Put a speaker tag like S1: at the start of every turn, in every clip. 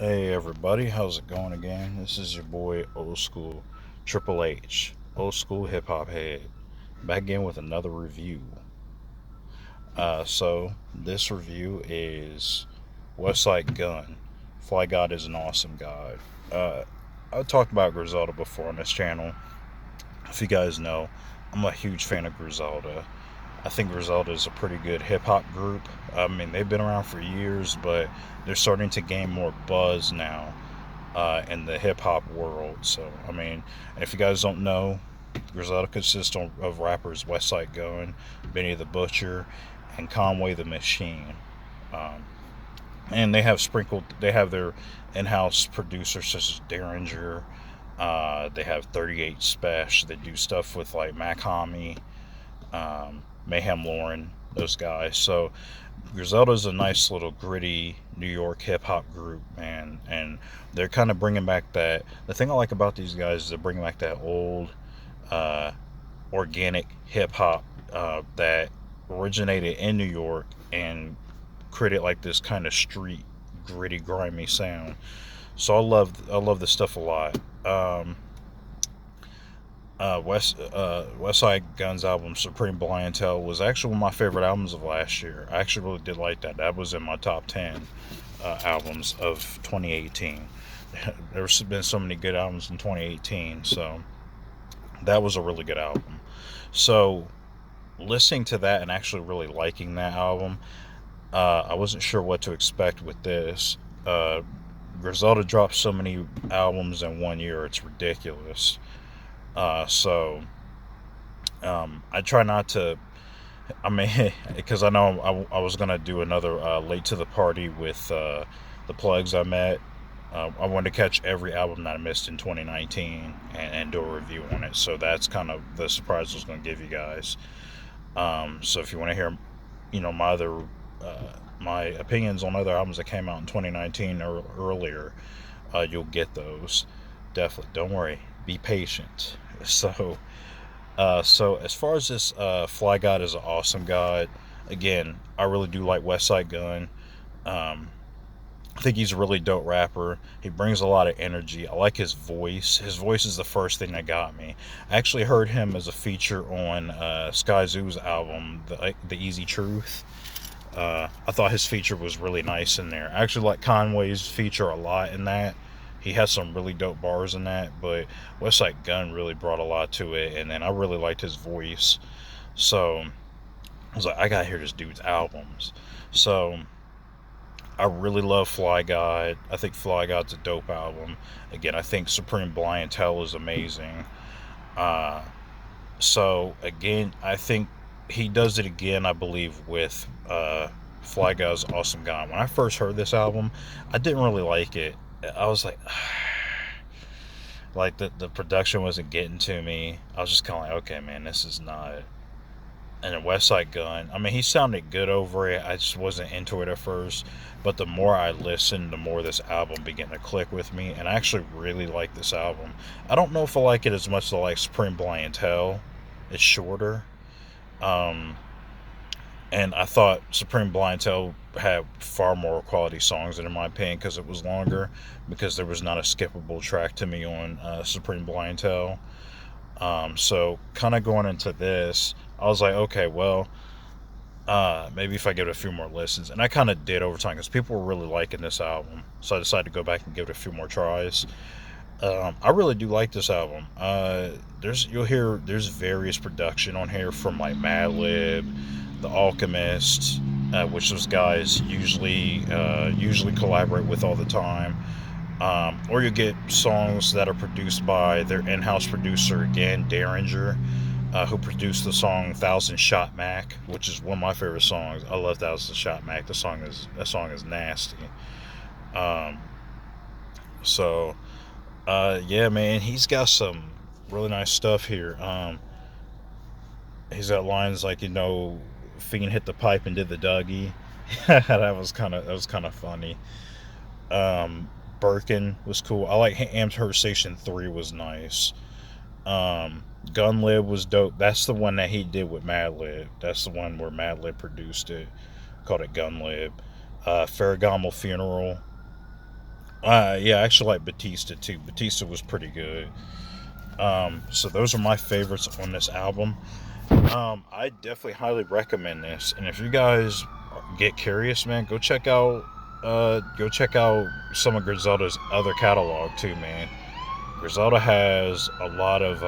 S1: Hey everybody, how's it going again? This is your boy Old School Triple H, Old School Hip Hop Head, back again with another review. So this review is Westside Gunn. Flygod is an awesome god. I've talked about Griselda before on this channel. If you guys know, I'm a huge fan of Griselda. I think Griselda is a pretty good hip hop group. I mean, they've been around for years, but they're starting to gain more buzz now in the hip hop world. So, I mean, and if you guys don't know, Griselda consists of rappers Westside Gunn, Benny the Butcher, and Conway the Machine. Um, and they have their in house producers such as Derringer. They have 38 Special. They do stuff with like Mac Homie, Mayhem Lauren, those guys. So Griselda's a nice little gritty New York hip hop group, man, and they're kind of bringing back that. The thing I like about these guys is they're bringing back that old, uh, organic hip hop that originated in New York and created like this kind of street, gritty, grimy sound. So I love this stuff a lot. West Side Gunn's album Supreme Blientele was actually one of my favorite albums of last year. I actually really did like that. That was in my top 10 albums of 2018. There's been so many good albums in 2018, so that was a really good album. So listening to that and actually really liking that album, I wasn't sure what to expect with this. Griselda dropped so many albums in 1 year, it's ridiculous. I try not to. I mean, because I know I was gonna do another late to the party with the plugs I met. I wanted to catch every album that I missed in 2019 and do a review on it. So that's kind of the surprise I was going to give you guys. So if you want to hear, my opinions on other albums that came out in 2019 or earlier, you'll get those. Definitely, don't worry. Be patient. So as far as this Fly God is an awesome god. Again, I really do like Westside Gunn. Um, I think he's a really dope rapper. He brings a lot of energy. I like his voice. His voice is the first thing that got me. I actually heard him as a feature on Sky Zoo's album, the Easy Truth. I thought his feature was really nice in there. I actually like Conway's feature a lot in that. He has some really dope bars in that, but Westside Gunn really brought a lot to it, and then I really liked his voice. So I was like, I gotta hear this dude's albums. So I really love Fly God. I think Fly God's a dope album. Again, I think Supreme Blientele is amazing. Uh, so again, I think he does it again. I believe with Fly God's Awesome God. When I first heard this album, I didn't really like it. I was like the production wasn't getting to me. I was just kind of like, okay, man, this is not. And then Westside Gunn, I mean, he sounded good over it. I just wasn't into it at first. But the more I listened, the more this album began to click with me. And I actually really like this album. I don't know if I like it as much as I like Supreme Blientele. It's shorter. Um, and I thought Supreme Blientele had far more quality songs in my opinion because it was longer. Because there was not a skippable track to me on Supreme Blientele. So kind of going into this, I was like, okay, well, maybe if I give it a few more listens, and I kind of did over time because people were really liking this album, so I decided to go back and give it a few more tries. I really do like this album. You'll hear there's various production on here from like Madlib, The Alchemist, which those guys usually collaborate with all the time. Or you get songs that are produced by their in-house producer again, Derringer, who produced the song "Thousand Shot Mac," which is one of my favorite songs. I love "Thousand Shot Mac." That song is nasty. Um, yeah, man, he's got some really nice stuff here. He's got lines like Fiend hit the pipe and did the Dougie. That was kind of funny. Birkin was cool. I like Amherst Station 3 was nice. Gunlib was dope. That's the one that he did with Madlib. That's the one where Madlib produced it. Called it Gunlib. Ferragamo Funeral. Yeah, I actually like Batista too. Batista was pretty good. So those are my favorites on this album. I definitely highly recommend this. And if you guys get curious, man, go check out some of Griselda's other catalog too, man. Griselda has a lot of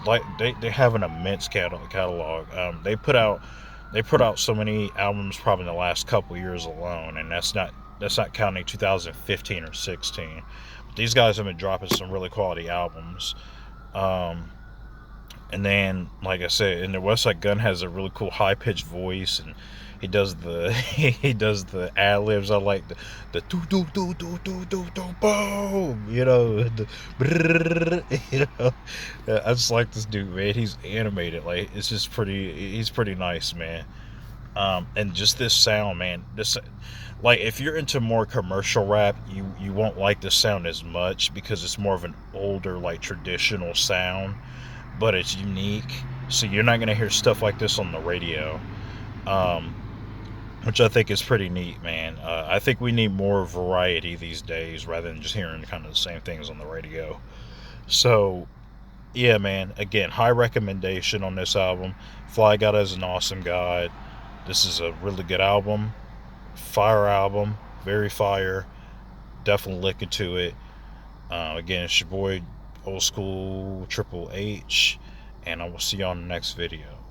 S1: like they have an immense catalog. They put out so many albums probably in the last couple years alone, and that's not counting 2015 or 16. But these guys have been dropping some really quality albums. Um, and then, like I said, and the Westside Gunn has a really cool high pitched voice, and he does the he does the ad libs. I like the do do do do do do do boom. You know, the brrrr, you know. I just like this dude, man. He's animated. Like it's just pretty. He's pretty nice, man. And just this sound, man. This like if you're into more commercial rap, you won't like this sound as much because it's more of an older, like traditional sound, but it's unique. So you're not gonna hear stuff like this on the radio, um, which I think is pretty neat, man. I think we need more variety these days rather than just hearing kind of the same things on the radio. So yeah, man. Again, high recommendation on this album. Flygod is an awesome guy. This is a really good album. Fire album. Very fire. Definitely looking to it. Again, it's your boy, Old School Triple H, and I will see you on the next video.